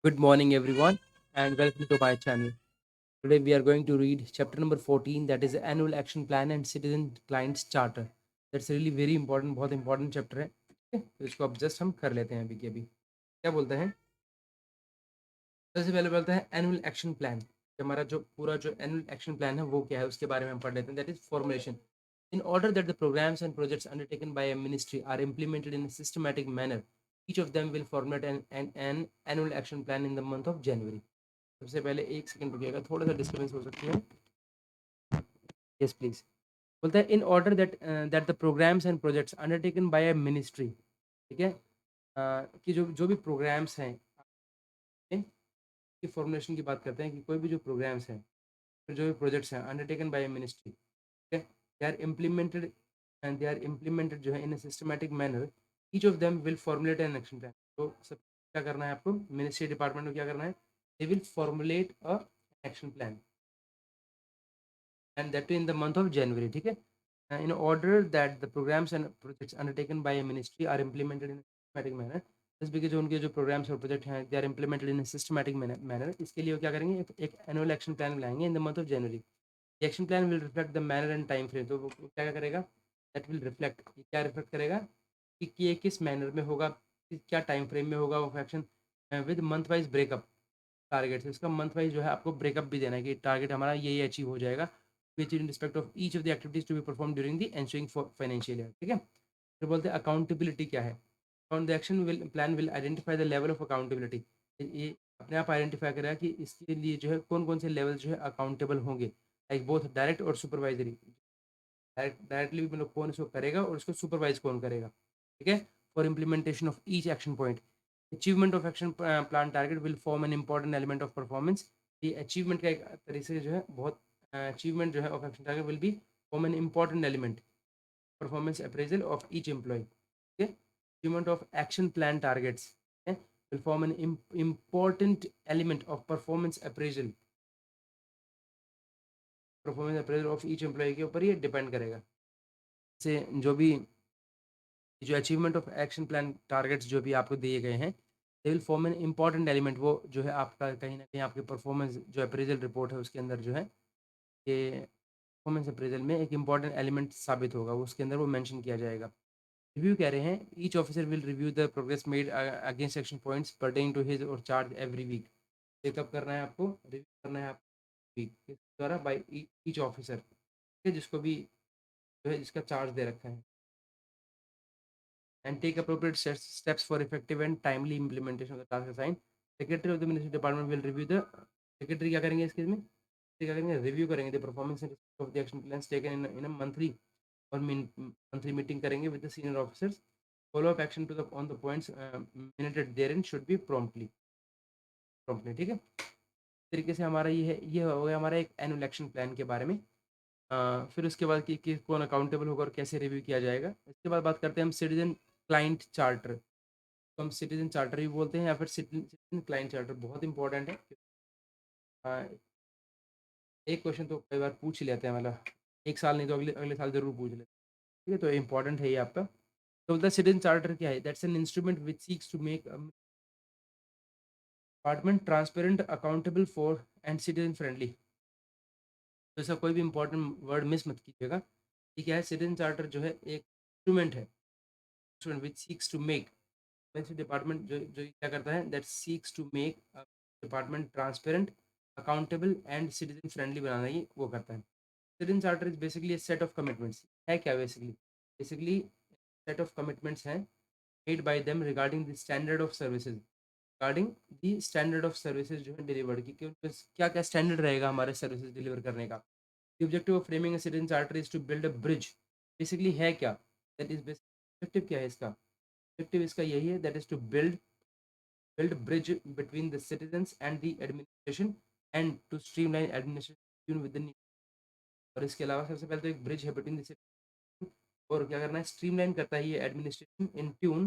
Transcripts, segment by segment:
Good morning, everyone, and welcome to my channel. Today, we are going to read chapter number 14, that is Annual Action Plan and Citizen Clients Charter. That's really very important, बहुत important chapter है. ठीक है, तो इसको अब just हम कर लेते हैं अभी के अभी. क्या बोलते हैं? सबसे पहले बोलते हैं एनुअल एक्शन प्लान. हमारा जो पूरा जो एनुअल एक्शन प्लान है वो क्या है उसके बारे में हम पढ़ लेते हैं. That is formulation. In order that the programs and projects undertaken by a ministry are implemented in a systematic manner, each of them will formulate an annual action plan in the month of January. सबसे पहले एक second रुकिएगा, थोड़ा सा disturbance हो सकती है. Yes please. बोलता है in order that the programmes and projects undertaken by a ministry. ठीक है, कि जो जो भी प्रोग्राम्स हैं की फॉर्मुलेशन की बात करते हैं कि कोई भी जो प्रोग्राम्स हैं फिर जो भी प्रोजेक्ट्स हैं अंडरटेकन बाय अ मिनिस्ट्री. ठीक है, they are implemented and they are implemented जो है in a systematic manner. Each of them will formulate an action plan. तो सब क्या करना है आपको, मिनिस्ट्री डिपार्टमेंट को क्या करना है, they will formulate a action plan and that too in the month of January. ठीक है, in order that the programs and projects undertaken by a ministry are implemented in a systematic manner. Just because जो उनके जो programmes और project हैं they are implemented in systematic manner. इसके लिए वो क्या करेंगे, एक एनुअल एक्शन प्लान बनाएंगे in the month of January. Action plan will reflect the manner and time frame. तो वो क्या क्या करेगा, दैट विल रिफ्लेक्ट, क्या रिफ्लेक्ट करेगा कि ये किस मैनर में होगा, क्या टाइम फ्रेम में होगा वो action, with month wise breakup target. इसका मंथ वाइज जो है आपको ब्रेकअप भी देना है कि टारगेट हमारा ये अचीव हो जाएगा which in respect of each of the activities to be perform during the ensuing financial year. ठीक है, फिर बोलते हैं अकाउंटेबिलिटी क्या है. On the action will plan will identify the level of accountability. ये अपने आप आइडेंटिफाई करेगा कि इसके लिए जो है कौन कौन से लेवल जो है अकाउंटेबल होंगे, लाइक बोथ डायरेक्ट और सुपरवाइजरी. डायरेक्टली भी मतलब कौन इसको करेगा और इसको सुपरवाइज कौन करेगा. ठीक है, for implementation of each action point. Achievement of action plan target will form an important element of performance. ये अचीवमेंट का एक तरीके से जो है बहुत अचीवमेंट जो है of action target will be form an important element performance appraisal of each employ. ठीक है, achievement of action plan targets will form an important element of performance appraisal of each employ के ऊपर ये depend करेगा. से जो भी जो achievement of action plan targets जो भी आपको दिए गए हैं they will form an important element. वो जो है आपका कहीं ना कहीं आपके परफॉर्मेंस जो अप्रेजल रिपोर्ट है उसके अंदर जो है ये परफॉर्मेंस अप्रेजल में एक इंपॉर्टेंट एलिमेंट साबित होगा, वो उसके अंदर वो मेंशन किया जाएगा. रिव्यू कह रहे हैं each officer will review the progress made against action points pertaining to his और चार्ज एवरी वीक. ये कब करना है आपको, रिव्यू करना है आपको वीक के द्वारा बाय ईच ऑफिसर, जिसको भी जो है जिसका चार्ज दे रखा है. And take appropriate steps for effective and timely implementation of the task assigned. Secretary of the Ministry Department will review the. Secretary क्या करेंगे इसके में, क्या करेंगे, रिव्यू करेंगे the performance of the action plans taken in a monthly और monthly meeting करेंगे with the senior officers. Follow up action to the on the points minuted therein should be promptly. ठीक है, इस तरीके से हमारा ये हो गया हमारा एक एनुअल एक्शन प्लान के बारे में. फिर उसके बाद कि कौन अकाउंटेबल होगा और कैसे रिव्यू किया जाएगा. इसके बाद बात करते हैं हम सिटीजन क्लाइंट चार्टर. तो हम सिटीजन चार्टर भी बोलते हैं या फिर सिटीजन क्लाइंट चार्टर. बहुत इंपॉर्टेंट है. एक क्वेश्चन तो कई बार पूछ ही लेते हैं, मतलब एक साल नहीं तो अगले अगले साल जरूर पूछ लेते हैं. ठीक है, तो इंपॉर्टेंट है ये आपका. तो द सिटीजन चार्टर क्या है, that's an instrument which seeks to make department transparent accountable for and citizen friendly. तो ऐसा कोई भी इंपॉर्टेंट वर्ड मिस मत कीजिएगा. ठीक है, सिटीजन चार्टर जो है एक इंस्ट्रूमेंट है, instrument which seeks to make department जो क्या करता है, that seeks to make department transparent accountable and citizen friendly बनाना ही वो करता है. Citizen charter is basically set of commitments है. क्या basically basically set of commitments हैं made by them regarding the standard of services, regarding the standard of services जो है डिलीवर्ड की क्या क्या स्टैंडर्ड रहेगा हमारे सर्विसेज डिलीवर करने का. The objective of framing a citizen charter is to build a bridge. Basically है क्या, that is objective क्या है इसका, objective इसका यही है, that is to build bridge between the citizens and the administration and to streamline administration within. और इसके अलावा सबसे पहले तो एक ब्रिज है बिटवीन द citizen और क्या करना है, स्ट्रीमलाइन करता है ये administration in tune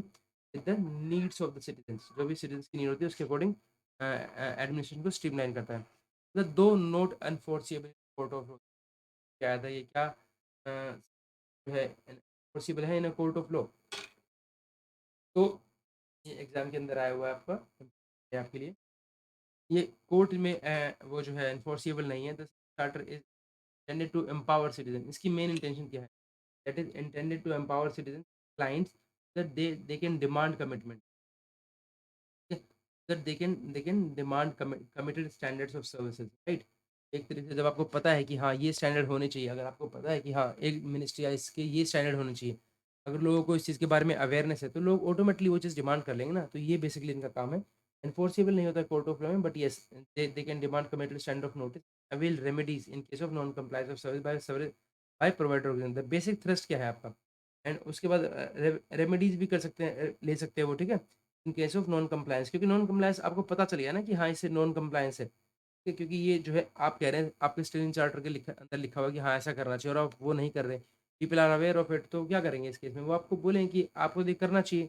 with the needs of the citizens. जो भी सिटीजन्स की नीड होती है उसके अकॉर्डिंग एडमिनिस्ट्रेशन को स्ट्रीमलाइन करता है. द दो नोट अनफोर्सिएबल कोर्ट ऑफ, क्या था ये, क्या जो है पॉसिबल है इन कोर्ट ऑफ लॉ. तो ये एग्जाम के अंदर आया हुआ है आपका, आपके लिए. ये कोर्ट में वो जो है एनफोर्सिबल नहीं है। The charter is intended to empower citizen. इसकी मेन इंटेंशन क्या है? That is intended to empower citizen clients that they can demand commitment, that they can demand committed standards of services, right. एक तरीके से जब आपको पता है कि हाँ ये स्टैंडर्ड होने चाहिए, अगर आपको पता है कि हाँ एक मिनिस्ट्री या इसके ये स्टैंडर्ड होने चाहिए, अगर लोगों को इस चीज़ के बारे में अवेयरनेस है तो लोग ऑटोमेटिकली वो चीज़ डिमांड कर लेंगे ना। तो ये बेसिकली इनका काम है। एनफोर्सेबल नहीं होता कोर्ट ऑफ लॉ में, but yes they can demand committed standard of notice, avail remedies in case of non compliance of service by provider. The basic thrust क्या है आपका, एंड उसके बाद रेमेडीज भी कर सकते हैं, ले सकते हैं वो, ठीक है। In case of non compliance, क्योंकि नॉन कंप्लायंस आपको पता चल गया ना कि हाँ इससे नॉन कंप्लायंस है, ठीक है? क्योंकि ये जो है आप कह रहे हैं आपके स्टेलिंग चार्टर के अंदर लिखा हुआ कि हाँ ऐसा करना चाहिए, और आप वो नहीं कर रहे, people are aware of it, तो क्या करेंगे इस केस में? वो आपको बोलें कि आपको ये करना चाहिए।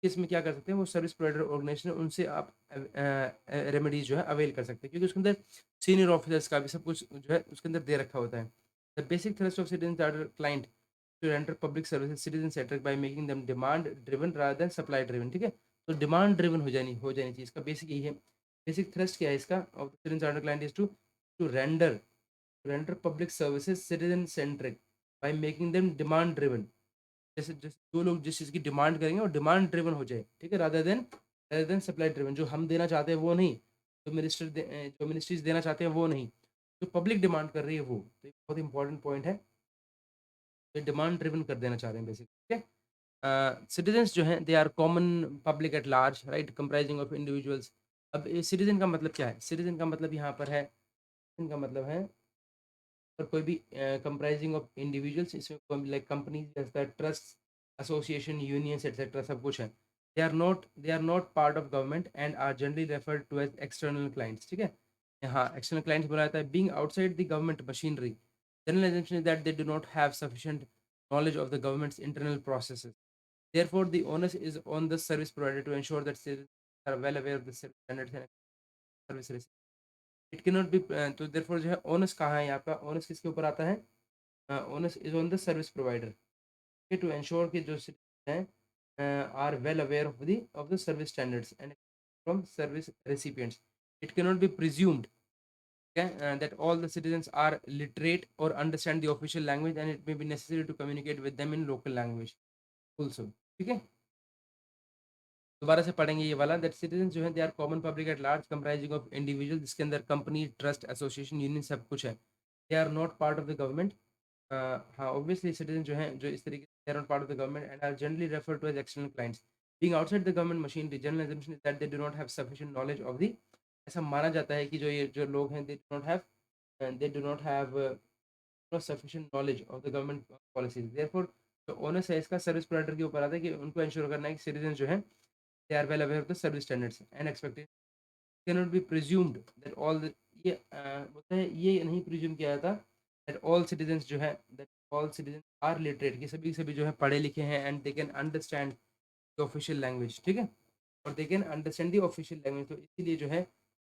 केस में क्या कर सकते हैं, वो सर्विस प्रोवाइडर ऑर्गेनाइजेशन है, उनसे आप रेमेडीज जो है अवेल कर सकते हैं, क्योंकि उसके अंदर सीनियर ऑफिसर्स का भी सब कुछ जो है उसके अंदर दे रखा होता है। The basic thrust of citizen charter client to render public services citizen centric by making them demand driven rather than supply driven, ठीक है। तो डिमांड ड्रिवन हो जानी चाहिए, इसका बेसिक यही है। बेसिक थ्रस्ट क्या है इसका, of the citizen charter client is to render public services citizen centric by making them demand driven. जैसे जैसे जो लोग जिस चीज़ की डिमांड करेंगे वो डिमांड ड्रिवन हो जाए, ठीक है, रादर देन सप्लाई ड्रिवन। जो हम देना चाहते हैं वो नहीं, जो मिनिस्ट्रीज देना चाहते हैं वो नहीं, जो पब्लिक डिमांड कर रही है वो। तो ये बहुत इंपॉर्टेंट पॉइंट है। तो डिमांड ड्रिवन कर देना चाह रहे हैं बेसिक, ठीक है। सिटीजन्स जो हैं they are common public at large, right, comprising of individuals. अब सिटीजन का मतलब क्या है? सिटीजन का मतलब यहाँ पर है, इनका मतलब है और कोई भी कंप्राइजिंग ऑफ इंडिविजुअल्स, इसमें लाइक कंपनीज जैसा ट्रस्ट, एसोसिएशन, यूनियंस एटसेट्रा सब कुछ है। They are not part of government and are generally referred to as external clients, ठीक है। यहाँ एक्सटर्नल क्लाइंट्स बोला जाता है being outside the government machinery. General assumption is that they do not have sufficient knowledge of the government's internal processes. Therefore, the onus is on the service provider to ensure that citizens are well aware of the service standards and services. It can not B, तो therefore जो है onus कहाँ है यहाँ पे, onus किसके ऊपर आता है? Onus is on the service provider to ensure कि जो सिटीजन हैं are well aware of the service standards and from service recipients. It can not be presumed that all the citizens are literate or understand the official language, and it may be necessary to communicate with them in local language also, ठीक है। दोबारा से पढ़ेंगे ये वाला, that citizen जो है they are common public at large comprising of individual, जिसके अंदर कंपनी, ट्रस्ट, एसोसिएशन, यूनियन सब कुछ है। They are not part of the government. हाँ ऑब्वियसली सिटीजन जो है जो इस तरीके से, they are not part of the government and are generally refer to as external clients being outside the government machine. The general assumption is that they do not have sufficient knowledge of the, ऐसा माना जाता है कि जो लोग हैं they do not have sufficient knowledge of the government policies. Therefore, जो onus है इसका सर्विस प्रोवाइडर के ऊपर आता है कि उनको इंश्योर करना है कि सिटीजन जो है they are well aware of the service standards and expected can not be presumed that all the, ये होता है, ये नहीं प्रिज्यूम किया जाता दैट ऑल सिटीजन्स जो है, that all citizen are literate, कि सभी के सभी जो है पढ़े लिखे हैं and they can understand the official language, ठीक है, और they can understand the official language. तो इसीलिए जो है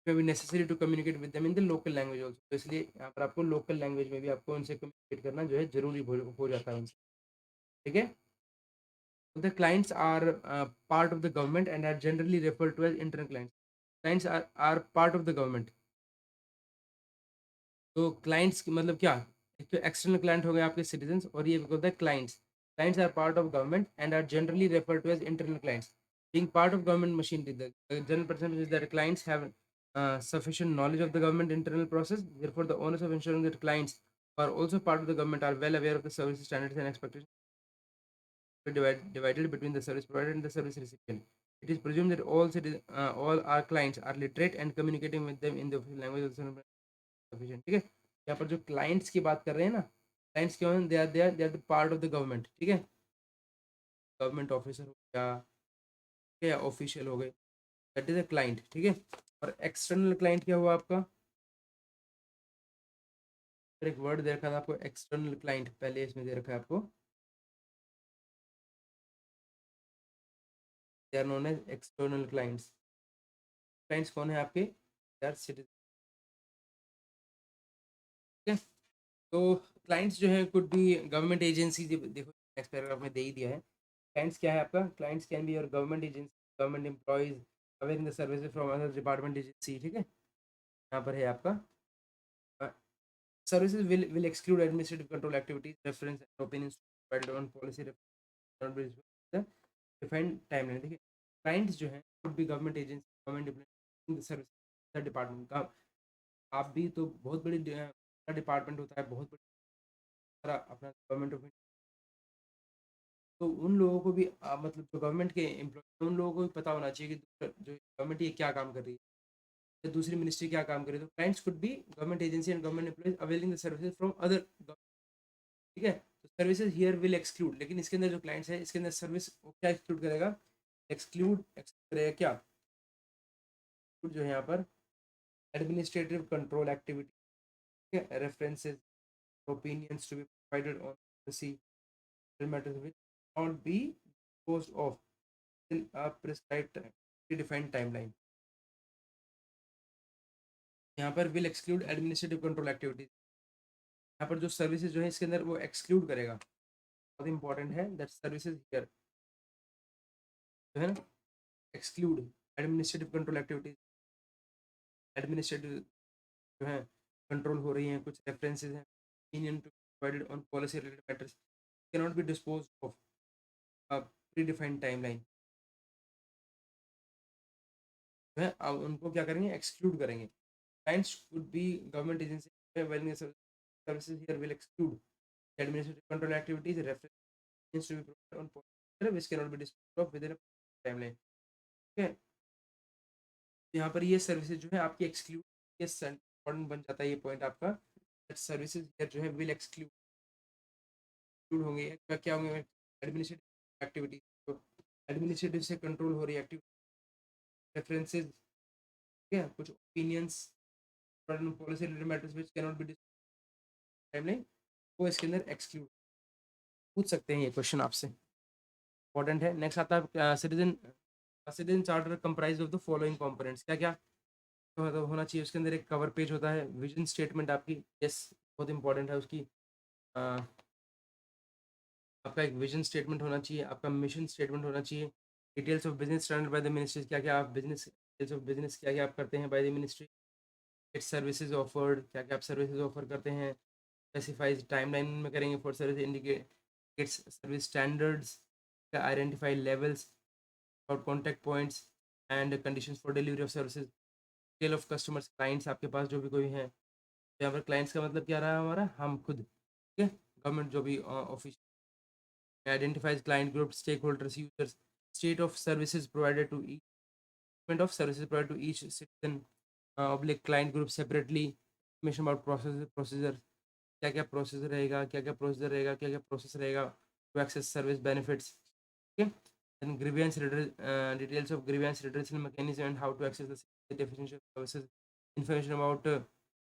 may be necessary to communicate with them in the local language also, तो इसलिए यहाँ पर आपको लोकल लैंग्वेज में भी आपको उनसे कम्युनिकेट करना जो है जरूरी हो जाता है उनसे, ठीक है। The clients are part of the government and are generally referred to as internal clients. Clients are part of the government. तो क्लाइंट्स की मतलब क्या? एक तो एक्सटर्नल क्लाइंट हो गए आपके सिटीजन्स, और ये होता है clients. Clients are part of government and are generally refer to as internal clients being part of government machinery. The general perception is that clients have sufficient knowledge of the government internal process. Therefore, the onus of ensuring that clients who are also part of the government are well aware of the service standards and expectations divided between the service provider and the service recipient. It is presumed that all our clients are literate and communicating with them in the official language also sufficient, ठीक है। यहाँ पर जो clients की बात कर रहे हैं ना, क्लाइंट्स क्यों हैं? They are the part of the government, ठीक है। गवर्नमेंट ऑफिसर हो गया, ठीक है, या ऑफिशियल हो गए, दैट इज अ क्लाइंट, ठीक है। और एक्सटर्नल क्लाइंट क्या हुआ आपका? फिर एक वर्ड दे रखा था आपको एक्सटर्नल क्लाइंट, पहले इसमें दे रखा है आपको, they are known as external clients. Clients कौन है आपके? दे आर सिटीजन, ठीक है। तो क्लाइंट्स जो है कुड बी गवर्नमेंट एजेंसी, देखो नेक्स्ट पैराग्राफ में दे ही दिया है। क्लाइंट्स क्या है आपका? Clients can be your government agency, government employees, awaring the services from other department agency, ठीक है, यहाँ पर है आपका services will exclude administrative control activities reference and opinions provided on policy defined timeline. देखिए क्लाइंट्स जो है would be government agency, government implementing the service department का, आप भी तो बहुत बड़ी डिपार्टमेंट होता है, बहुत बड़ा अपना गवर्नमेंट ऑफ, तो उन लोगों को भी मतलब जो गवर्नमेंट के एम्प्लॉय उन लोगों को भी पता होना चाहिए कि जो गवर्नमेंट ये क्या काम कर रही है या दूसरी मिनिस्ट्री क्या काम कर रही है। तो clients could be government agency and government employees availing the services from other, ठीक है। तो सर्विसेज हियर विल एक्सक्लूड, लेकिन इसके अंदर जो क्लाइंट्स है इसके अंदर सर्विस क्या एक्सक्लूड करेगा, एक्सक्लूड करेगा क्या, जो है यहाँ पर administrative control activity, references opinions to be provided on policy matters which not be disposed of in a prescribed predefined timeline। यहाँ पर will exclude administrative control activities, यहाँ पर जो सर्विसेज जो है इसके अंदर वो एक्सक्लूड करेगा, बहुत इंपॉर्टेंट है दैट सर्विसेज हियर जो है ना exclude administrative control activities, administrative जो है कंट्रोल हो रही हैं, कुछ रेफरेंसेज हैं opinion to be provided on policy related matters cannot be disposed of a predefined timeline, जो है अब उनको क्या करेंगे एक्सक्लूड करेंगे। Clients could be government agency wellness services here will exclude the administrative control activities reference to be provided on policy which cannot be disposed of within a timeline, ठीक है। यहाँ पर ये सर्विसेज जो है आपकी एक्सक्लूड, ये इम्पोर्टेंट बन जाता है ये पॉइंट आपका, सर्विसेज जो है विल एक्सक्लूड होंगे क्या क्या होंगे, एडमिनिस्ट्रेटिव एक्टिविटीज, तो एडमिनिस्ट्रेटिव से कंट्रोल हो रही एक्टिविटी, रेफरेंसेज, ठीक है, कुछ opinions policy related matters which can not B timeline, वो इसके अंदर एक्सक्लूड पूछ सकते हैं, ये क्वेश्चन आपसे इंपॉर्टेंट है। नेक्स्ट आता है citizen charter comprise of the following components, क्या क्या तो मतलब होना चाहिए उसके अंदर, एक कवर पेज होता है, विजन स्टेटमेंट आपकी, यस बहुत इंपॉर्टेंट है उसकी, आपका एक विजन स्टेटमेंट होना चाहिए, आपका मिशन स्टेटमेंट होना चाहिए, details of business standard by the ministry, क्या क्या आप बिजनेस डिटेल्स ऑफ बिजनेस क्या क्या आप करते हैं by the ministry, it's services offered, क्या क्या आप सर्विसेज ऑफर करते हैं, स्पेसिफाइज टाइमलाइन में करेंगे for service, indicates service standards, identify levels और contact points and conditions for delivery of services, scale of customers, clients आपके पास जो भी कोई है, यहाँ पर क्लाइंट्स का मतलब क्या रहा हमारा, हम खुद, ठीक है, गवर्नमेंट जो भी office, identifies client groups, stakeholders, users, state of services provided to each, payment of services provided to each citizen, oblique client group separately, information about procedure, क्या क्या प्रोसेस रहेगा, क्या क्या प्रोसीजर रहेगा, क्या क्या प्रोसेस रहेगा टू एक्सेस सर्विस बेनिफिट्स, ठीक है, then grievance details of grievance redressal mechanism and how to access the deficiency of services, information about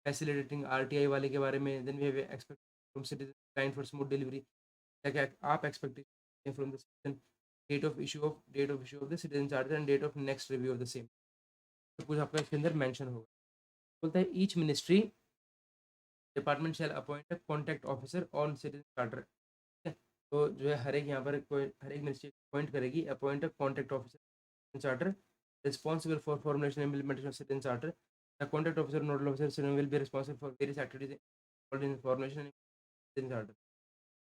facilitating RTI वाले के बारे में, then we have expect from citizen client for smooth delivery, क्या क्या आप expectation from the citizen, date of issue of the citizen charter and date of next review of the same, सब कुछ आपका इसके अंदर मेंशन होगा। बोलता है each ministry department shall appoint a contact officer on citizen charter, ठीक है, तो जो है हर एक यहाँ पर कोई हर एक मिनिस्ट्री अपॉइंट करेगी, appoint a contact officer charter responsible for formulation and implementation of citizen charter, the contact officer nodal officer will be responsible for various activities in formulation and citizen charter,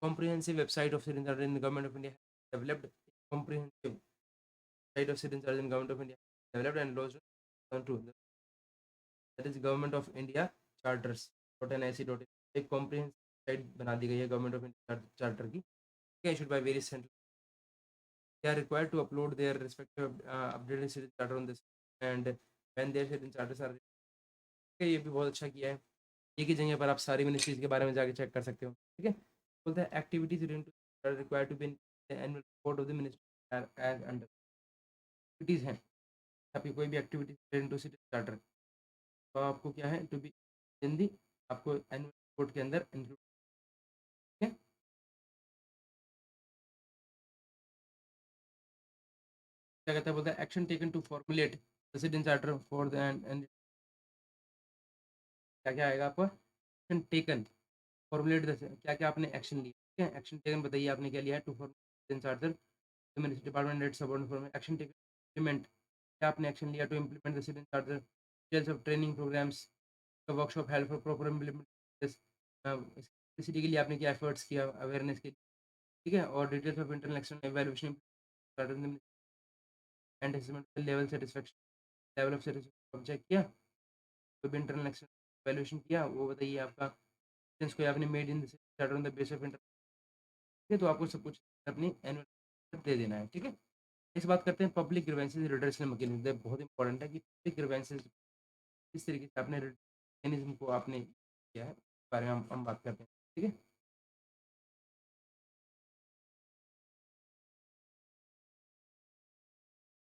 comprehensive website of citizen charter in the government of India has developed, comprehensive site of citizen charter in government of India developed and launched on to that is government of India charters.nic.in, एक comprehensive site बना दी गई है government of India charter की, issued by various central, they are required to upload their respective updated citizen charter on this and when their citizen charters are, ये भी बहुत अच्छा किया है, एक ही जगह पर आप सारी मिनिस्ट्रीज के बारे में जाके चेक कर सकते हो, ठीक है। बोलते हैं activities required to be annual report of the ministry as under, activities हैं आपकी कोई भी activities related to city charter, तो आपको क्या है टू बी हिंदी आपको एनुअल रिपोर्ट के अंदर इंक्लूड, ठीक है। क्या कहता है, बोलता है action taken to formulate the city charter for the end क्या क्या आएगा आपको, एक्शन टेकन फॉर्मुलेट द, क्या क्या आपने एक्शन लिया, ठीक है, एक्शन टेकन बताइए आपने क्या लिया है to formulate charter, department rate subordinate form action taken implement, क्या आपने एक्शन लिया to implement the city charter, details of training programs, workshop help for proper implement, city के लिए आपने क्या एफर्ट्स किया अवेयरनेस के लिए, ठीक है। और details of internal action evaluation and assessment level satisfaction, level of satisfaction check किया, कोई भी इंटरनल एक्शन एवेल्यूशन किया वो बताइए आपका को आपने made in on the base of inter, तो आपको सब कुछ अपनी एनुअल दे देना है, ठीक है। इस बात करते हैं पब्लिक ग्रीवेंसेस रिडर्सल मैकेनिज्म, बहुत इंपॉर्टेंट है कि पब्लिक ग्रीवेंसेस किस तरीके से आपने मैकेनिज्म को आपने किया है, इस बारे में हम बात करते हैं, ठीक है।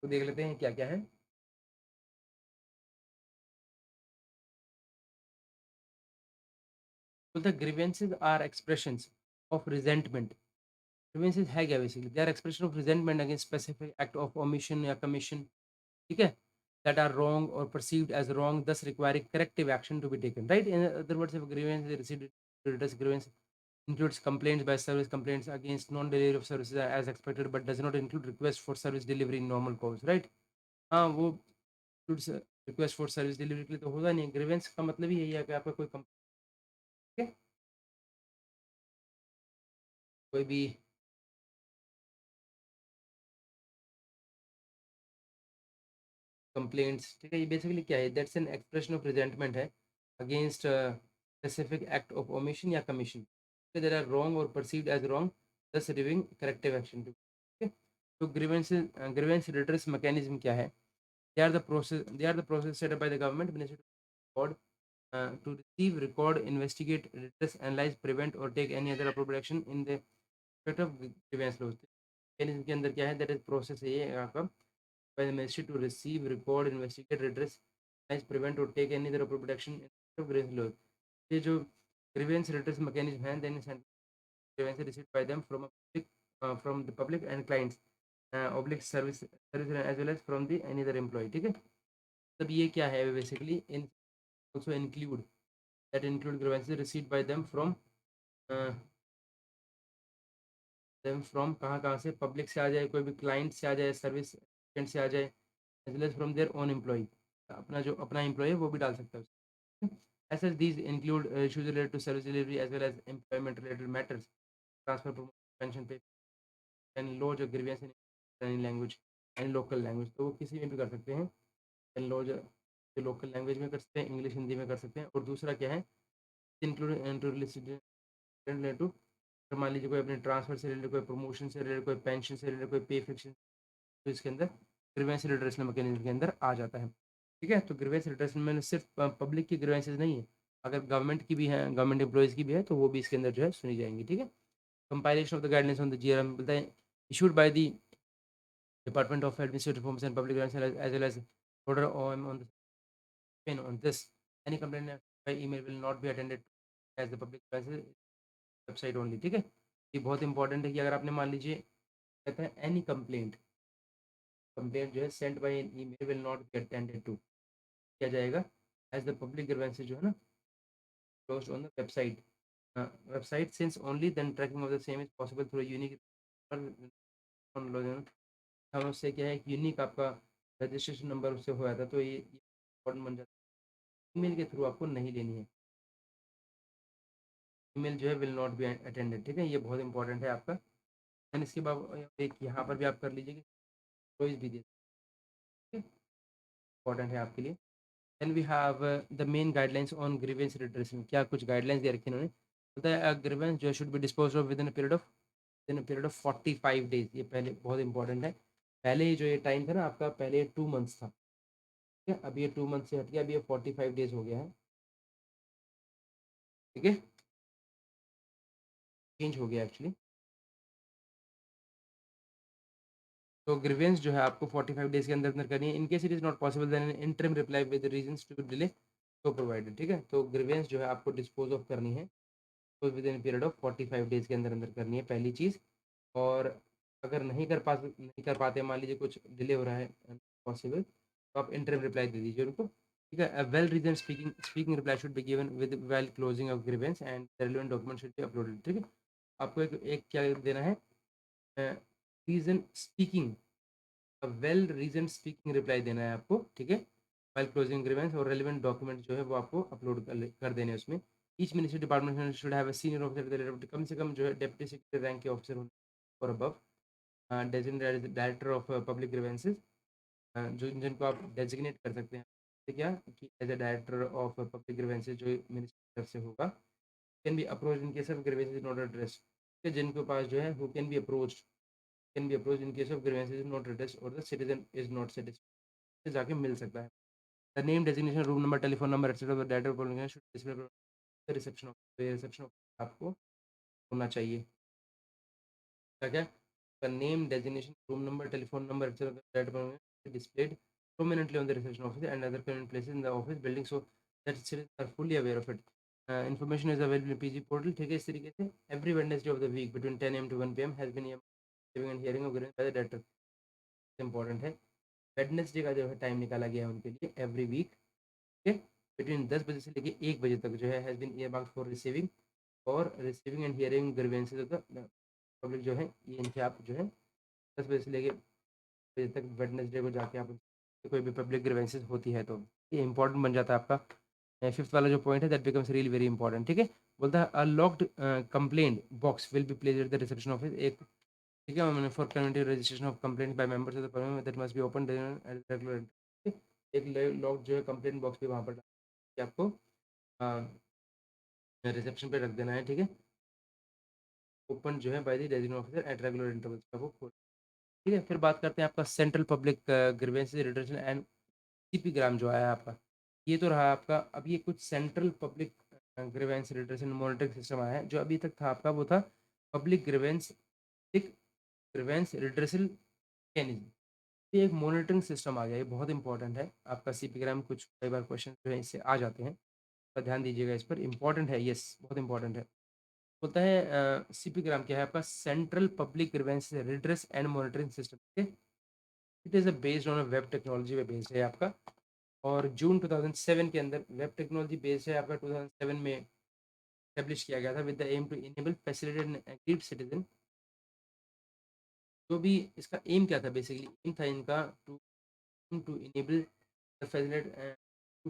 तो देख लेते हैं क्या क्या है। तो the grievances are expressions of resentment, grievances है क्या basically, they are expression of resentment against specific act of omission या कमीशन, ठीक है, that are wrong or perceived as wrong, thus requiring corrective action to be taken, right? In other words, if grievance is received, redress grievance includes complaints by service, complaints against non-delivery of services as expected, but does not include request for service delivery in normal course, right? हाँ वो request for service delivery के लिए तो होगा नहीं, grievance का मतलब ही यही है कि आपका कोई कोई भी कंप्लेंट्स, ठीक है, ये बेसिकली क्या है, that's an expression of resentment है against specific act of omission या कमीशन, देर आर रॉन्ग और perceived as wrong, thus requiring corrective action to, तो ग्रीवेंस रिड्रेस मैकेनिज्म क्या है, they are the process set up by the government ministry to receive, record, investigate, redress, analyze, prevent or take any other appropriate action in the respect of grievance laws। Mechanism के अंदर क्या है, that is process है ये आपका by the ministry to receive, record, investigate, redress, analyze, prevent or take any other appropriate action in respect of grievance laws। ये जो grievance redress mechanism है, then grievance received by them from a public, from the public and clients, oblique service as well as from the any other employee, ठीक है। तब ये क्या है basically, in also include that include grievances received by uh, them from कहाँ कहाँ से, public से आ जाए, कोई भी क्लाइंट से आ जाए, सर्विस से आ जाए, as well as from their own employ, अपना जो अपना एम्प्लॉय है वो भी डाल सकता है। as such these include issues related to service delivery as well as employment related matters, transfer, promotion, pension pay and lodge a grievance in any language and local language, तो वो किसी में भी कर सकते हैं, and lodge जो local language में कर सकते हैं, इंग्लिश हिंदी में कर सकते हैं। और दूसरा क्या है, इंक्लूड रिलेटेड टू, मान लीजिए कोई अपने ट्रांसफर से रिलेटेड, कोई प्रमोशन से रिलेटेड, कोई पेंशन से रिलेटेड, कोई पे फिक्शन, तो इसके अंदर ग्रीवेंस रिड्रेसल मैकेनिज्म के अंदर आ जाता है, ठीक है। तो ग्रीवेंस रिड्रेसल में सिर्फ पब्लिक की ग्रीवेंसेज नहीं है, अगर गवर्नमेंट की भी है, गवर्नमेंट एम्प्लॉयज़ की भी है, तो वो भी इसके अंदर जो है सुनी जाएंगी, ठीक है। Compilation of the guidelines on the GRM बोलता है issued by the department of administrative reforms and public as well as order on the pin on this, any complaint by email will not be attended as the public website only, ठीक है। ये बहुत important है कि अगर आपने मान लीजिए कहता है एनी कंप्लेंट जो है sent by email will not be attended to, किया जाएगा एज द पब्लिक ग्रीवेंसेस जो है ना post on the website since only then tracking of the same is possible through unique, हम उससे क्या है एक यूनिक आपका रजिस्ट्रेशन नंबर उससे हो जाता है, तो ये इम्पोर्टेंट बन जाता है। ईमेल के थ्रू आपको नहीं लेनी है, ईमेल जो है विल नॉट बी अटेंडेड, ठीक है, ये बहुत इंपॉर्टेंट है आपका। एंड इसके बाद एक यहाँ पर भी आप कर लीजिए कि चॉइस भी दे, इंपॉर्टेंट है आपके लिए। Then we have the main guidelines on grievance redressing, क्या कुछ गाइडलाइंस दे रखी इन्होंने, होता है ग्रीवेंस जो should be dispose of within a period of 45 days, ये पहले बहुत इंपॉर्टेंट है। पहले जो ये टाइम था ना आपका, पहले 2 मंथ्स था, ठीक है, अभी ये 2 मंथ से हट गया, अभी ये 45 डेज हो गया है, ठीक है, चेंज हो गया एक्चुअली। तो ग्रीवेंस जो है आपको 45 डेज के अंदर अंदर करनी है, in case it is not possible then interim reply with reasons to delay to provided, ठीक है। तो ग्रीवेंस जो है आपको डिस्पोज ऑफ करनी है तो with in period of 45 days के अंदर अंदर करनी है, पहली चीज़। और अगर नहीं कर पाते, मान लीजिए कुछ डिले हो रहा है पॉसिबल, तो आप इंटरिम रिप्लाई दे दीजिए उनको, ठीक है। Well reason speaking reply should be given with well closing of grievance and relevant document should be uploaded, ठीक है। आपको एक क्या देना है, reason speaking well reason speaking reply देना है आपको, ठीक है। फाइल क्लोजिंग ग्रीवेंस और रेलिवेंट डॉक्यूमेंट जो है वो आपको अपलोड कर देने हैं उसमें। Each ministry department should have a senior officer, कम से कम जो है डेप्यूटी सेक्रेटरी रैंक के ऑफिसर होने और above, designated director of public grievances, जो जिनको आप डेजिग्नेट कर सकते हैं, तो क्या कि as a director of public grievances जो मिनिस्ट्री तरफ से होगा। Can be approach in case of grievances not address, जिनके पास जो है who can be approach, can be approach in case of grievances not address और the citizen is not satisfied, से जाके मिल सकता है। The name designation room number telephone number etcetera data should display reception of, reception of आपको होना चाहिए। क्या क्या, the name designation room number telephone number etc that are displayed prominently on the reception office and other convenient places in the office building so that citizens are fully aware of it. Information is available in PG portal, ठीक है। इस तरीके से every Wednesday of the week between 10 AM to 1 PM has been giving and hearing of grievance by the director, important है। Wednesday का जो है time निकाला गया है उनके लिए एवरी वीक, ठीक है, बिटवीन 10 बजे से लेके 1 बजे तक जो है has been earmarked for receiving और receiving and hearing grievances of the public जो है, ये इनसे आप जो है 10 बजे से लेके बजे तक वेडनेसडे को जाके आप कोई भी पब्लिक ग्रीवेंसेज होती है तो ये इंपॉर्टेंट बन जाता है आपका। फिफ्थ वाला जो पॉइंट है that becomes really very important, ठीक है। बोलता है a locked complaint box will be placed at the reception office, एक, ठीक है, मैंने for community registration of complaint by members of the public that must be open at regular, एक lock जो है कंप्लेंट बॉक्स भी वहाँ पर आपको रिसेप्शन पे रख देना है, ठीक है। ओपन जो है by the resident officer at regular intervals का वो खोल, ठीक है। फिर बात करते हैं आपका central public grievances reduction and CP gram जो आया आपका, ये तो रहा आपका। अब ये कुछ central public grievance reduction monitoring system आया है। जो अभी तक था आपका वो था public grievance grievance redressal mechanism, ये एक मॉनिटरिंग सिस्टम आ गया, ये बहुत इंपॉर्टेंट है आपका। सीपी ग्राम कुछ कई बार क्वेश्चन जो है इससे आ जाते हैं, तो ध्यान दीजिएगा इस पर, इंपॉर्टेंट है, यस बहुत इंपॉर्टेंट है। होता है सीपी ग्राम क्या है आपका, central public grievance redress and monitoring system, it is based on web technology पे बेस्ड है आपका। और जून 2007 के अंदर वेब टेक्नोलॉजी बेस्ड है आपका, 2007 में एस्टेब्लिश किया गया था with the aim to enable facilitate and agreed citizen. जो भी इसका एम क्या था, बेसिकली एम था इनका to to enable the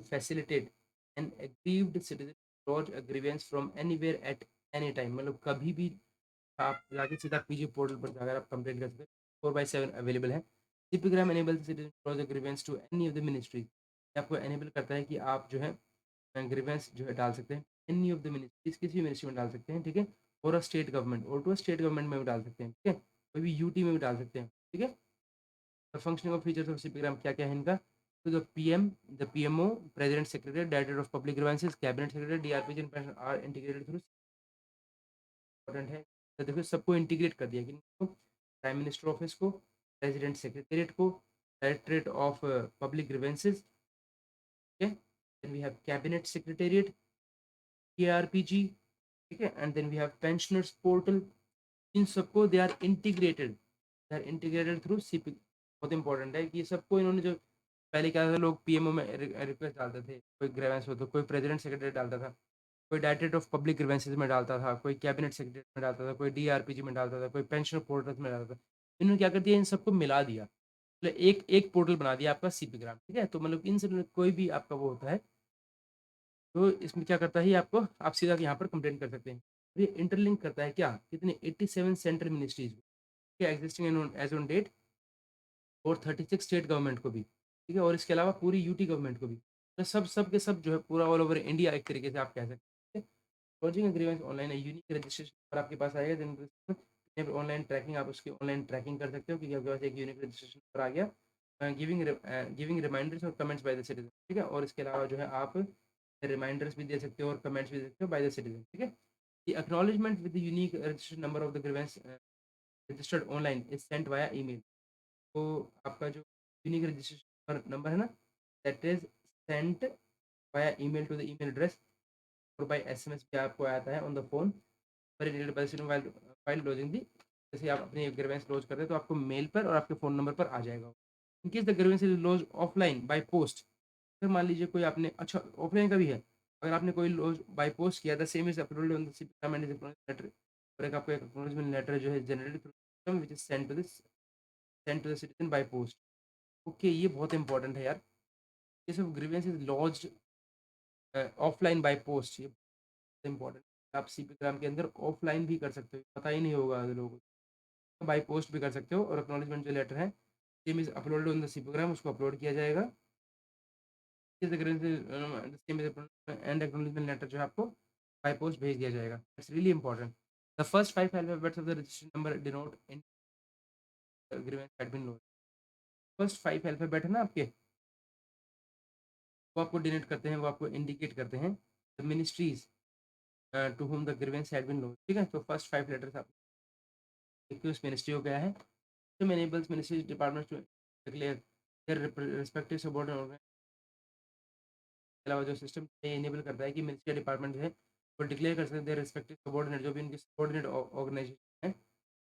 facilitate and aggrieved citizen lodge a grievance from anywhere at any time, मतलब कभी भी आप जाके सीधा पीजी पोर्टल पर जाकर आप कंप्लेंट कर सकते हैं, 4/7 अवेलेबल है। CPGRAM enable citizen close grievance to any of the ministry, आपको एनेबल करता है कि आप जो है ग्रीवेंस जो है डाल सकते हैं एनी ऑफ द मिनिस्ट्रीज, किसी भी मिनिस्ट्री में डाल सकते हैं, ठीक है। और अ स्टेट गवर्नमेंट और टू स्टेट गवर्नमेंट में भी डाल सकते हैं, ठीक है, कोई भी यूटी में भी डाल सकते हैं, ठीक है। Functioning of features of CPGRAM क्या क्या है इनका, तो the PM, the PMO, president secretary, director of public grievances, cabinet secretary, DRPG and pension are integrated through, important है। तो देखो सबको इंटीग्रेट कर दिया कि प्राइम मिनिस्टर ऑफिस को, प्रेसिडेंट सेक्रेटरीट को, डायरेक्टरेट ऑफ पब्लिक ग्रीवेंसेज, ठीक है, then we have cabinet secretariat, KRPG, ठीक है, and then we have pensioners portal. इन सबको दे are integrated, they are integrated through CP, बहुत इंपॉर्टेंट है कि सबको इन्होंने जो पहले क्या था, लोग पीएमओ में रिक्वेस्ट डालते थे, कोई ग्रीवेंस हो तो कोई प्रेसिडेंट सेक्रेटरी डालता था, कोई डायरेक्टरेट ऑफ पब्लिक ग्रीवेंसेज में डालता था, कोई कैबिनेट सेक्रेटरी में डालता था, कोई डीआरपीजी में डालता था, कोई पेंशन पोर्टल में डालता था। इन्होंने क्या कर दिया, इन सबको मिला दिया, मतलब एक एक पोर्टल बना दिया आपका सीपी ग्राम, ठीक है। तो मतलब इन सब में कोई भी आपका वो होता है तो इसमें क्या करता है, आपको आप सीधा यहाँ पर कंप्लेन कर सकते हैं। ये इंटरलिंक करता है क्या, कितने 87 central ministries existing as on date और 36 स्टेट गवर्नमेंट को भी, ठीक है, और इसके अलावा पूरी यूटी गवर्नमेंट को भी, तो सब के सब जो है पूरा ऑल ओवर इंडिया एक तरीके से आप कह सकते हैं। लॉजिंग ग्रीवेंस ऑनलाइन है, यूनिक रजिस्ट्रेशन नंबर आपके पास आएगा, देन ऑनलाइन ट्रैकिंग, आप उसकी ऑनलाइन ट्रैकिंग कर सकते हो क्योंकि आपके पास एक यूनिक रजिस्ट्रेशन नंबर आ गया। गिविंग रिमाइंडर्स और कमेंट्स बाय द सिटीजन, ठीक है, और इसके अलावा जो है आप रिमाइंडर्स भी दे सकते हो और कमेंट्स भी दे सकते हो बाय द सिटीजन, ठीक है। The acknowledgement with the unique registration number of the grievance registered online is sent via email. तो आपका जो यूनिक रजिस्ट्रेशन नंबर है ना, that is sent via email to the email address और by SMS भी आपको आता है on the phone file lodging दी। जैसे आप अपनी ग्रीवेंस लॉज करते हैं तो आपको मेल पर और आपके फ़ोन नंबर पर आ जाएगा। In case the grievance is lodge offline by post, फिर मान लीजिए कोई आपने, अच्छा ऑफलाइन का भी है, अगर आपने कोई लॉज बाय पोस्ट किया, the same is uploaded on the system and is letter, और एक आपको एक एक्नॉलेजमेंट लेटर जो है generated through system which is sent to this sent to the citizen by post. Okay, ये बहुत इंपॉर्टेंट है यार। ये सब grievance is launched offline by post, ये इंपॉर्टेंट। आप सीपीग्राम के अंदर ऑफलाइन भी कर सकते हो, पता ही नहीं होगा लोगों को। बाय पोस्ट भी कर सकते हो, और एक्नॉलेजमेंट जो लेटर है same is uploaded on the CPGRAM, उसको अपलोड किया जाएगा। एंड एक्नॉलेजमेंट लेटर जो है आपको बाय पोस्ट भेज दिया जाएगा। It's really important. The first 5 alphabets of the registration number denote in agreement admin low. First 5 alphabet है ना आपके, वो आपको डिनोट करते हैं, वो आपको इंडिकेट करते हैं the ministries to whom the grievance had been launched. ठीक है, तो फर्स्ट 5 लेटर्स आप देखिए उस मिनिस्ट्री को गया है। System enables ministries departments to declare their respective subordinate के अलावा जो सिस्टम इनेबल करता है कि मिनिस्ट्री डिपार्टमेंट जो है वो डिक्लेयर कर सकते हैं रिस्पेक्टिव सबॉर्डिनेट, जो भी उनकी सबॉर्डिनेट ऑर्गेनाइजेशन है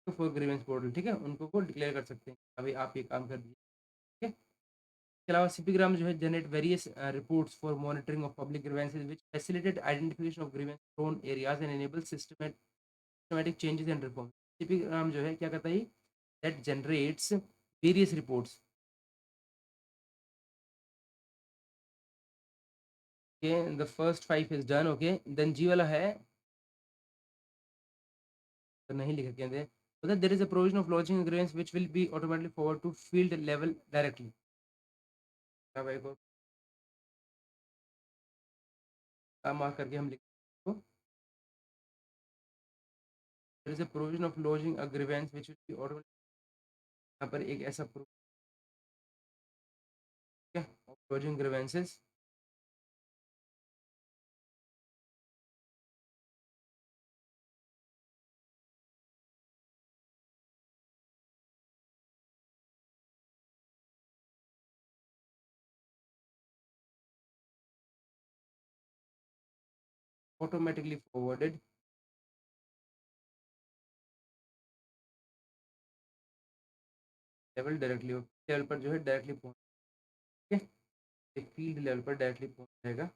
तो फॉर ग्रीवेंस पोर्टल। ठीक है, उनको वो डिक्लेयर कर सकते हैं अभी आप ये काम कर दीजिए। ठीक है, इसके अलावा सीपीग्राम जो है generate various reports for monitoring of public grievances which facilitate identification of grievance prone areas and enable systematic changes and reform. CPGRAM जो है क्या करता है, that generates various reports. Okay, the first 5 is done. Okay, then G वाला है तो नहीं लिखा कहते हैं, so that there is a provision of lodging agreements which will be automatically forward to field level directly। क्या भाई को मार्क करके हम लिखते हैं, there is a provision of lodging agreements which will be automatically, यहाँ पर एक ऐसा क्या of lodging grievances automatically forwarded level directly, level पर जो है डायरेक्टली पहुंच, ठीक है, फील्ड लेवल पर डायरेक्टली पहुंच जाएगा।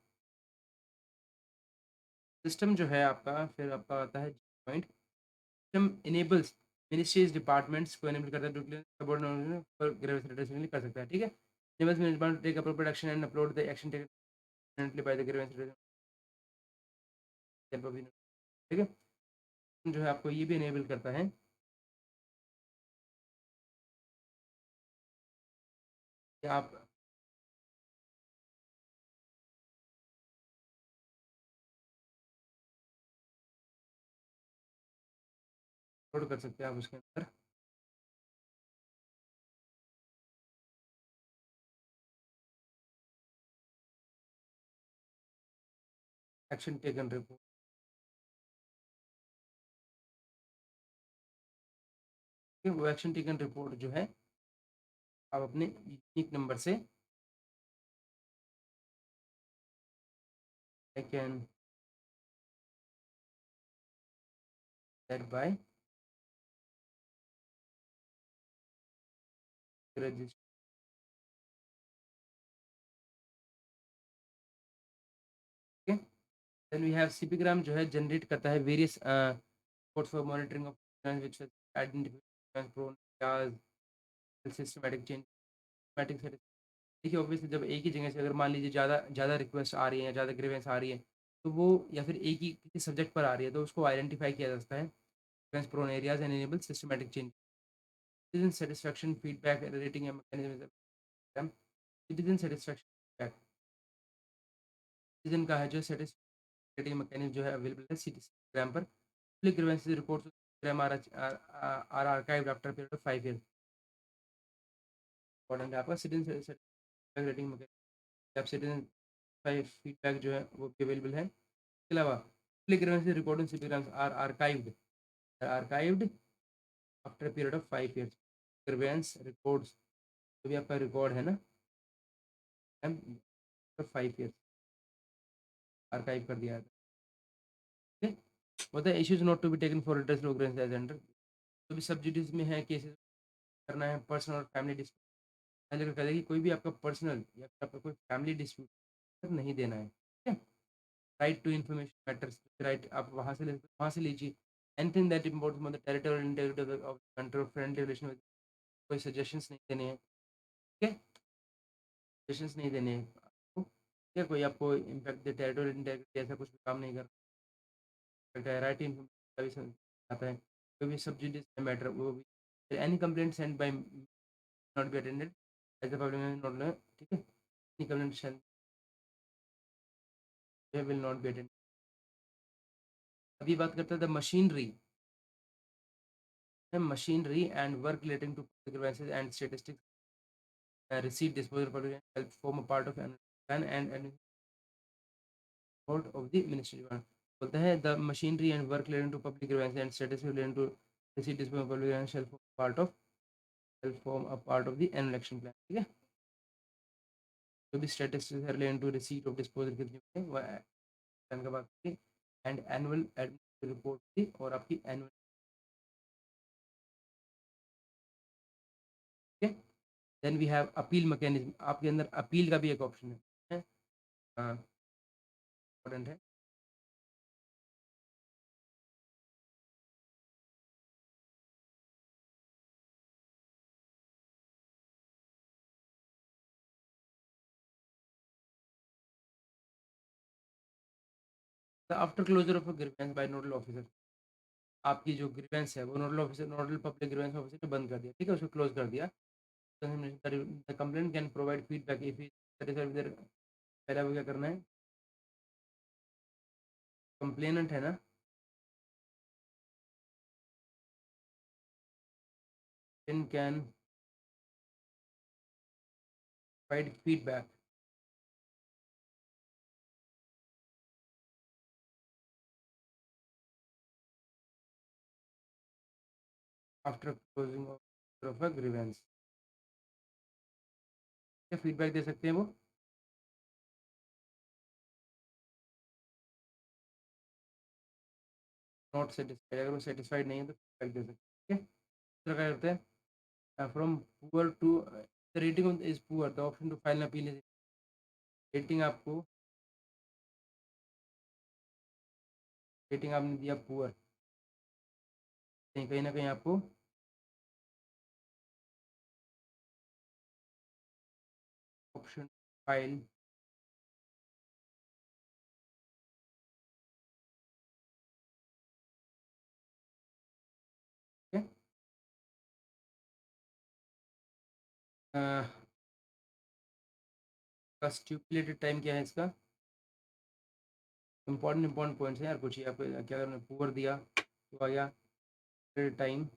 सिस्टम जो है आपका, फिर आपका आता है point, system enables ministries departments को इनेबल करता है सबऑर्डिनेट पर ग्रीवेंस कर सकता है। ठीक है, enables management take appropriate action and upload the action taken by the grievance. ठीक है, जो है आपको ये भी इनेबल करता है कि आप अपलोड कर सकते हैं आप उसके अंदर एक्शन टेकन रिपोर्ट। वो एक्शन टेकन रिपोर्ट जो है आप अपने यूनिक नंबर से I can that by register. Then we have CPGRAM जो है जनरेट करता है various reports for monitoring of which identify prone systematic change systematic. देखिए ऑब्वियसली जब एक ही जगह से अगर मान लीजिए ज़्यादा ज़्यादा रिक्वेस्ट आ रही है, ज़्यादा ग्रीवेंस आ रही है, तो वो या फिर एक ही किसी सब्जेक्ट पर आ रही है तो उसको आइडेंटिफाई किया जा सकता है grievance prone areas and enable systematic change. Citizen satisfaction feedback rating mechanism. Citizen satisfaction feedback, citizen का है जो सेटिस्फैक्शन रेटिंग मैकेनिज्म जो है अवेलेबल है सिटीग्राम पर। पब्लिक ग्रीवेंसेस रिपोर्ट्स ग्राम are archived after period of 5 year. Important है आपका सिटीजन सेटिस्फैक्शन रेटिंग मैकेनिज्म, आप सिटीजन फीडबैक जो है वो भी अवेलेबल है। इसके अलावा पब्लिक ग्रीवेंसेस रिपोर्टिंग सिटीग्राम्स are archived after period of 5 years. Grievance records जो भी आपका रिकॉर्ड है ना 5 ईयर्स आर्काइव कर दिया है। ठीक है, what the issues not to be taken for redress of grievances as under, तो भी सब जुडिस में है केसेस करना है पर्सनल और फैमिली डिस्प्यूट। पहले कर देगी कोई भी आपका पर्सनल या फिर आपका कोई फैमिली डिस्प्यूट नहीं देना है। ठीक है, right to information matters, right आप वहाँ से लीजिए। एनीथिंग दैट इम्पोर्ट्स मतलब territorial integrity of country, friendly relation कोई सजेशंस नहीं देने हैं, ठीक है, सजेशंस नहीं देने हैं आपको, ठीक है, कोई आपको इम्पैक्ट दे टेरिटोरियल इंटीग्रिटी ऐसा कुछ भी काम नहीं करता है, राइट इन्फॉर्मेशन का भी आता है, कोई भी सब्जुडिस मैटर वो भी, any complaint send by not be attended as a public not, ठीक है, any complaint send will not be attended. अभी बात करते हैं the machinery and work relating to grievances and statistics receipt disposal public help form a part of an plan and report of the ministry one बोलता है the machinery and work relating to public grievances and statistics relating to receipt disposal public grievances shall form a part of the annual action plan, ठीक है, जो भी statistics है related to receipt of disposal कितनी होती है वो plan का बात करें, एंड एनुअल एडमिनिस्ट्रेटिव रिपोर्ट थी और आपकी एनुअल, ठीक है, then we have appeal mechanism, आपके अंदर अपील का भी एक ऑप्शन है, हाँ इंपॉर्टेंट है। After closure of a grievance by nodal officer, आपकी जो ग्रीवेंस है वो नोडल पब्लिक ग्रीवेंस ऑफिसर ने बंद कर दिया, ठीक है, उसको क्लोज कर दिया, the complaint can provide feedback if पहले वो क्या करना है, कंप्लेनेंट है ना, then can provide feedback after closing of a grievance, क्या फीडबैक दे सकते हैं वो, नॉट सेटिस्फाइड, अगर वो सेटिस्फाइड नहीं है तो फीडबैक दे सकते हैं, ठीक है, क्या करते हैं, from poor to the rating is poor the option to file appeal is, rating आपको, रेटिंग आपने दिया पुअर, कहीं ना कहीं आपको ऑप्शन फाइल, ठीक है, का स्टिपुलेटेड टाइम क्या है इसका, इंपॉर्टेंट पॉइंट्स हैं यार, कुछ ही आपको क्या करना, पुअर दिया तो आ गया टाइम,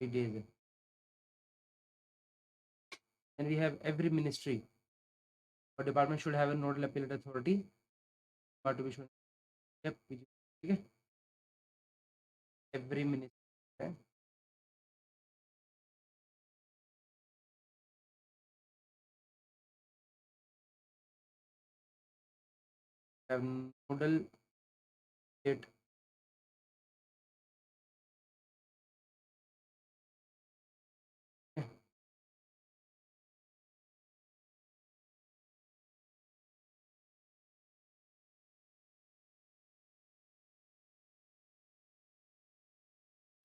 डेज है, and we have every ministry or department should have a nodal appellate authority or to be shown, yep, ठीक है, every ministry have nodal appellate,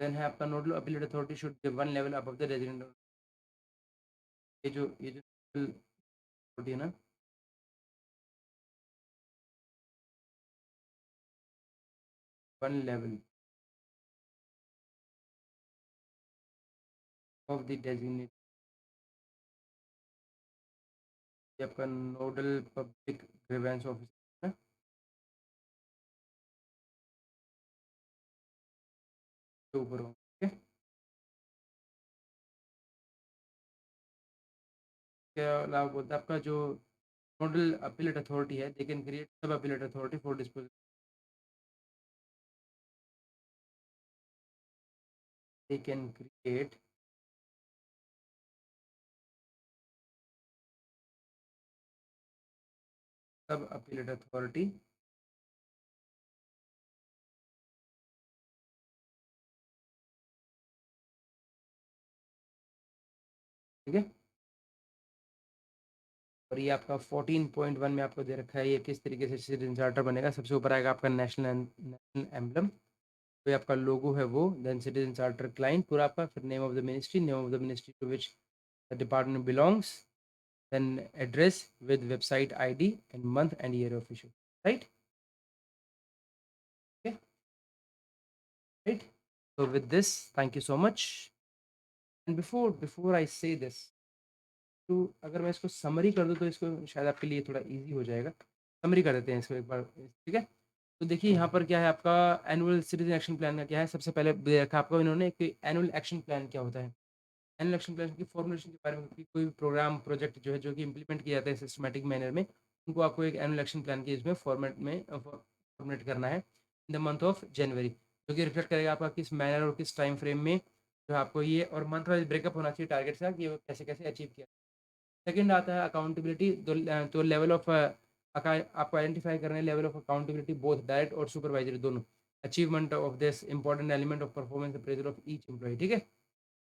then है आपका nodal appellate authority should be one level above the resident, ये जो nodal authority है ना, one level of the designated, ये आपका nodal public grievance officer है ना, के ऊपर हो, ठीक है, क्या अलावा बोलता है आपका जो nodal appellate authority है, they can create sub appellate authority for disposal, they can create sub appellate authority, ठीक है, और ये आपका 14.1 में आपको दे रखा है ये किस तरीके से सिटीजन चार्टर बनेगा। सबसे ऊपर आएगा आपका नेशनल एम्बलम, तो ये आपका लोगो है वो, देन सिटीजन चार्टर क्लाइंट पूरा आपका, फिर name of the ministry to which the department belongs, then address with website ID and month and year of issue, right, right. So with this, thank you so much. And before I say this, तो अगर मैं इसको summary कर दूँ तो इसको शायद आपके लिए थोड़ा इजी हो जाएगा। समरी कर देते हैं इसको एक बार, ठीक है? तो देखिए यहाँ पर क्या है आपका एनुअल सिटीजन एक्शन प्लान का क्या है, सबसे पहले दे रखा आपको इन्होंने कि एनुअल एक्शन प्लान क्या होता है। एनुअल एक्शन प्लान की फॉर्मुलेशन के बारे में, कि कोई भी प्रोग्राम प्रोजेक्ट जो है जो कि इम्प्लीमेंट किया जाता है सिस्टमेटिक मैनर में, उनको आपको एक एनुअल एक्शन प्लान के इसमें फॉर्मेट में फॉर्मुलेट करना है in the month of January, जो कि रिफ्लेक्ट करेगा आपका किस मैनर और किस टाइम फ्रेम में जो आपको ये, और मंथ वाइज ब्रेकअप होना चाहिए टारगेट्स का कि वो कैसे कैसे अचीव किया। सेकंड आता है अकाउंटेबिलिटी, तो लेवल ऑफ आपको आइडेंटिफाई करना है level of accountability both direct और सुपरवाइजरी दोनों, achievement of this important element of performance appraisal of each employ, ठीक है।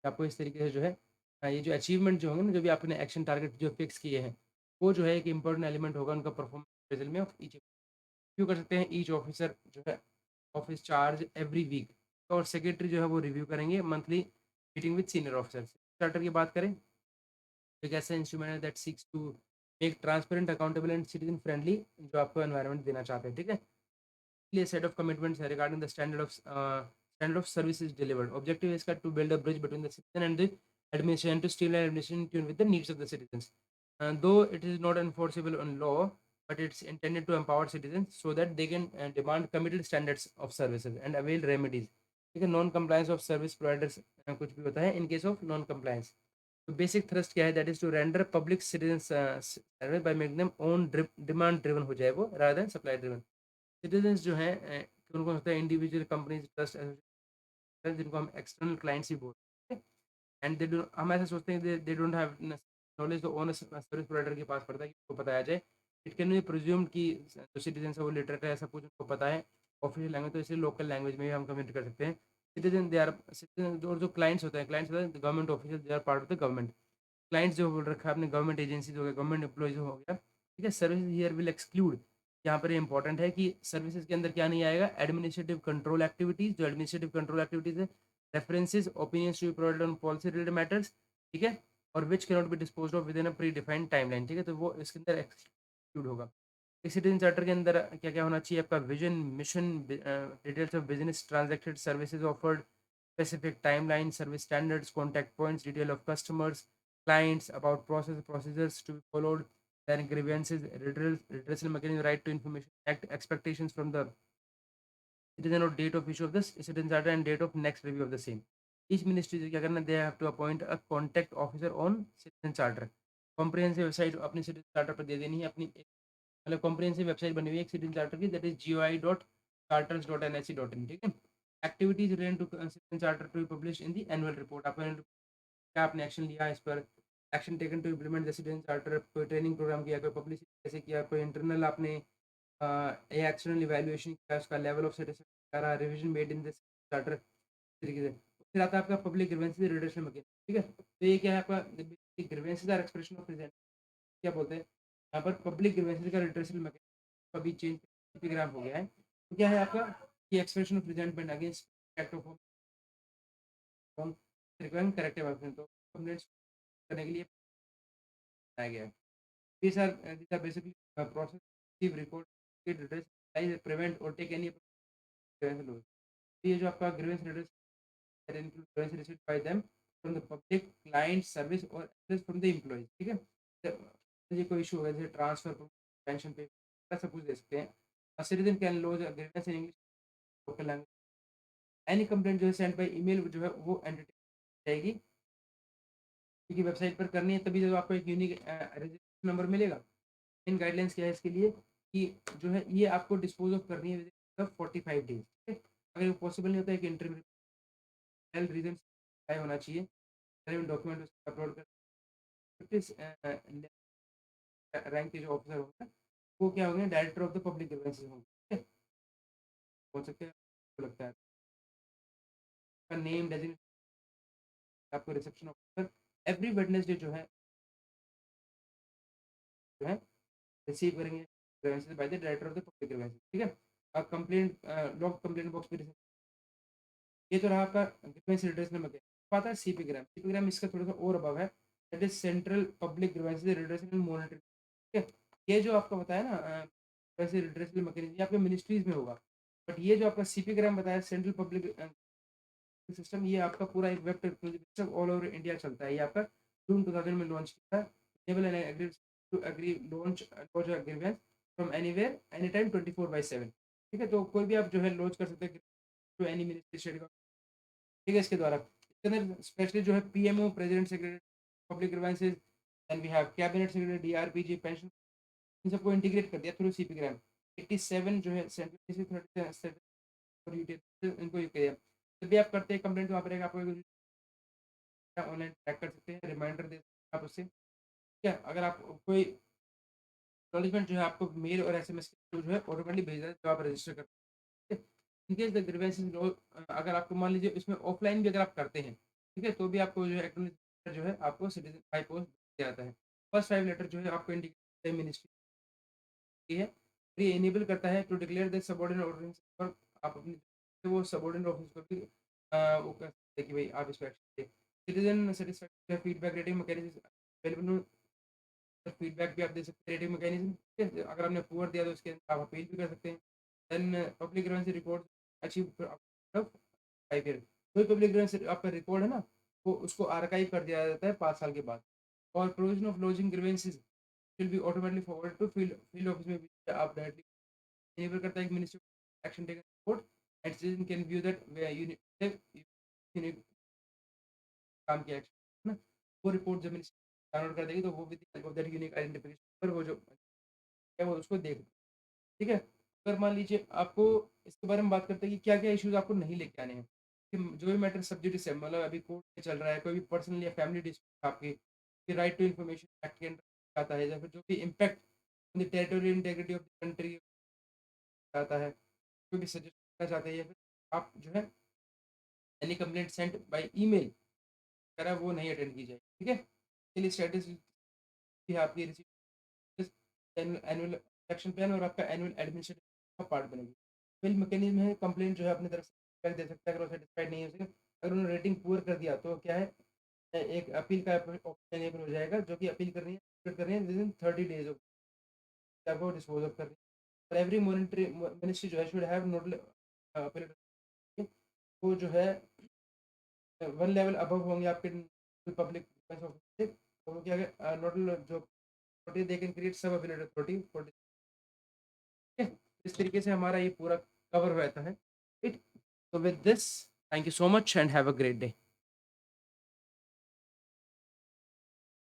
आपको इस तरीके से जो है ये जो अचीवमेंट जो होंगे ना, जो भी आपने एक्शन टारगेट जो फिक्स किए हैं, वो जो है एक इंपॉर्टेंट एलिमेंट होगा उनका परफॉर्मेंस अप्रेजल में ऑफ ईच, क्यों कर सकते हैं ईच ऑफिसर जो है ऑफिस चार्ज एवरी वीक, और सेक्रेटरी जो है वो रिव्यू करेंगे monthly meeting with senior officer. Charter की बात करें, एक ऐसा इंस्ट्रूमेंट है that seeks to make transparent accountable and citizen friendly, जो आपको एनवायरनमेंट देना चाहते हैं, ठीक है। इसलिए सेट ऑफ कमिटमेंट्स है regarding the standard of services delivered. Objective इसका to build a bridge between the citizen and the administration, to streamline administration tune with the needs of the citizens, though it is not enforceable on law, but it's intended to empower citizens so that they can demand committed standards of services and avail remedies, ठीक है, non compliance of service providers कुछ भी होता है in case of non compliance. तो basic thrust क्या है, that is to render public citizen service by making them on demand driven हो जाए वो, rather than supply driven. Citizens जो हैं उनको होता है इंडिविजुअल कंपनीज ट्रस्ट एसोसिएशन, जिनको हम एक्सटर्नल क्लाइंट्स ही बोलते हैं, एंड दे डू, हम ऐसा सोचते हैं दे डोंट हैव नॉलेज, तो ओनर सर्विस प्रोवाइडर के पास पड़ता है कि उनको बताया जाए। इट कैन बी प्रिज्यूम्ड कि जो सिटीजन है वो लिटरेट है, सब कुछ उनको पता है ऑफिशियल लैंग्वेज, तो इसलिए लोकल लैंग्वेज में भी हम कम्युनिकेट कर सकते हैं। सिटीजन दे आर सिटीजन, और जो क्लाइंट्स होते हैं, क्लाइंट्स होते हैं government official, they are part of the government. Clients जो बोल रखा है आपने, गवर्नमेंट एजेंसीज हो गया, गवर्नमेंट एम्प्लॉयज हो गया, ठीक है। सर्विस हियर विल एक्सक्लूड, यहाँ पर इंपॉर्टेंट है कि सर्विसेज के अंदर क्या नहीं आएगा, एडमिनिस्ट्रेटिव कंट्रोल एक्टिविटीज, जो एडमिनिस्ट्रेटिव कंट्रोल एक्टिविटीज है, references opinions to be provided on policy related matters, ठीक है, और which can not be dispose of within a predefined timeline, ठीक है, तो वो इसके अंदर एक्सक्लूड होगा। एक सिटीजन चार्टर के अंदर क्या क्या होना चाहिए, आपका vision, mission, details of business transacted, services offered, specific timeline, service standards, contact points, detail of customers, clients, about procedures to be followed, then grievances, redressal mechanism, right to information act, expectations from the citizen, or date of issue of the citizen charter and date of next review of the same. Each ministry क्या करना, they have to appoint a contact officer on citizen charter. Comprehensive website अपनी citizen charter पर दे देनी है अपनी, मतलब comprehensive website बनी हुई है एक सिटीजन चार्टर की, दैट इज goi.charters.nhc.in, ठीक है। Activities related to citizen charter to be publish in the annual report, आपने क्या आपने एक्शन लिया इस पर, action taken to implement the citizen charter, कोई ट्रेनिंग प्रोग्राम किया, कोई पब्लिसिटी कैसे किया, कोई इंटरनल आपने एक्सटर्नल इवैल्यूएशन किया, उसका लेवल ऑफ सेटिस्फैक्शन रहा, revision made in this charter, तरीके से। फिर आता है आपका पब्लिक ग्रीवेंसेस रिडक्शन मैकेनिज्म, ठीक है। तो ये क्या है आपका, grievances are expression of present, क्या बोलते हैं यहाँ पर, पब्लिक ग्रीवेंसेस का रिड्रेसल मैकेनिज्म कभी चेंज एपिग्राफ हो गया है, तो क्या है आपका, ये expression of resentment against act of requiring corrective action, तो कंप्लेंट्स करने के लिए बनाया गया है। these are basically process receive report redress prevent or take any grievance laws। ये जो आपका grievance redress include grievance received by them from the public client service or access from the employees, ठीक है। ये कोई इशू होगा जैसे transfer pension पे सब कुछ दे सकते हैं। A citizen can lodge a grievance in English local language, any complaint जो है सेंड बाय ईमेल जो है वो एंटरटेन जाएगी, क्योंकि वेबसाइट पर करनी है तभी जब आपको एक यूनिक रजिस्ट्रेशन नंबर मिलेगा। इन गाइडलाइंस क्या है इसके लिए, कि जो है ये आपको डिस्पोज ऑफ करनी है 45 डेज, ठीक है। अगर वो पॉसिबल नहीं होता है कि इंटरव्यू रीजन होना चाहिए, डॉक्यूमेंट अपलोड कर रैंक के जो ऑफिसर होंगे वो क्या होंगे, director of the public grievances होंगे, ठीक है। बोल सकते हैं, आपको लगता है का नेम डेजिग्नेशन, आपको रिसेप्शन ऑफिसर एवरी वेडनेसडे जो है जो है रिसीव करेंगे grievances by the director of the public grievances, ठीक है। अब कंप्लेंट लॉग कंप्लेंट बॉक्स भी, ये तो रहा आपका ग्रीवेंस रिड्रेसल मैकेनिज्म। आता है सीपीग्राम। सीपीग्राम इसका थोड़ा सा और अबव है, that is central public grievances redressal and monitoring, ठीक है। ये जो आपका बताया ना वैसे रिड्रेसल मैकेनिज्म, ये आपके मिनिस्ट्रीज में होगा, बट ये जो आपका सीपीग्राम बताया सेंट्रल पब्लिक सिस्टम, ये आपका पूरा एक web technology system all over India चलता है। ये आपका जून 2000 में लॉन्च किया था। Enable and agree to agree launch launch a grievance from anywhere any time 24/7, ठीक है। तो कोई भी आप जो है लॉन्च कर सकते हैं टू एनी मिनिस्ट्री स्टेट, ठीक है। इसके द्वारा इसके अंदर स्पेशली जो है PMO president secretary public grievances, then we have cabinet secretary, DRPG, pension, इन सबको इंटीग्रेट कर दिया थ्रू सीपीग्राम। 87 जो है सेंट्रल और यूटी इनको ये किया। जब भी आप करते हैं कंप्लेंट, तो वहाँ पर आपको ऑनलाइन ट्रैक कर सकते हैं, रिमाइंडर दे सकते हैं आप उससे, ठीक है। अगर आप कोई एक्नॉलेजमेंट जो है आपको मेल और एसएमएस के थ्रू जो है ऑटोमेटिकली भेज देता है जब आप रजिस्टर करते हैं। इनकेस द ग्रीवेंसेस अगर आपको मान लीजिए इसमें ऑफलाइन भी अगर आप करते हैं, ठीक है, तो भी आपको जो है एक्नॉलेजमेंट जो है आपको सिटीजन बाय पोस्ट दिया जाता है। फर्स्ट 5 लेटर जो है आपको इंडिकेट मिनिस्ट्री की है। ये इनेबल करता है to declare the subordinate ordnance पर आप अपनी वो सबऑर्डिनेट ऑफिस पर भी वो कर सकते हैं कि भाई आप इसको एक्शन दें। Citizen satisfaction feedback rating mechanism available, feedback भी आप दे सकते हैं, रेटिंग मैकेनिज्म, ठीक है। अगर आपने पुअर दिया तो उसके अंदर आप अपील भी कर सकते हैं। Then public grievance record achieve 5 year, कोई पब्लिक ग्रीवेंस आपका रिकॉर्ड है ना, वो उसको आर्काइव कर दिया जाता है 5 साल के बाद। और provision of lodging grievances will be automatically forward to field field office में भी आप डायरेक्टली इनेबल करता है कि ministry action taken report and citizen can view that unique काम किया एक्शन, वो रिपोर्ट जब मिनिस्ट्री डाउनलोड कर देगी तो वो with help of that unique identification पर वो जो है वो उसको देख, ठीक है। अगर मान लीजिए आपको इसके बारे में बात करते हैं कि क्या-क्या इश्यूज़ आपको नहीं लेके आने हैं, कि जो भी मैटर सब जुडिस है, मतलब अभी कोर्ट में चल रहा है, कोई भी पर्सनल या फैमिली डिस्प्यूट आपकी, कि राइट टू इन्फॉर्मेशन एक्ट के अंडर आता है, या फिर जो भी impact on the territorial integrity of the country आता है, कोई भी सजेस्ट करना चाहते हैं, या फिर आप जो है any complaint Saint by email वगैरह वो नहीं अटेंड की जाएगी, ठीक है। इसके लिए स्टेटस भी आपकी रिसीव एनुअल एक्शन प्लान और आपका एनुअल एडमिनिस्ट्रेटिव का पार्ट बनेगी। फिल मैकेनिज्म है, कंप्लेंट जो है अपनी तरफ से feedback दे सकता है, अगर वो सेटिस्फाइड नहीं है उसे, अगर उन्होंने रेटिंग पुअर कर दिया तो क्या है, एक अपील का ऑप्शन एनेबल हो जाएगा, जो कि अपील करनी है विद इन 30 डेज ऑफ आपको डिस्पोज ऑफ करनी है। और एवरी मॉनिटरी मिनिस्ट्री जो है शुड हैव नोडल अपील, वो जो है 1 लेवल अबव होंगे आपके पब्लिक ऑफिस से, तो वो क्या है नोडल जो अथॉरिटी दे कैन क्रिएट सब अपीलेट अथॉरिटी फॉर, ठीक है। इस तरीके से हमारा ये पूरा कवर हो जाता है, right. So with this, thank you so much and have a great day.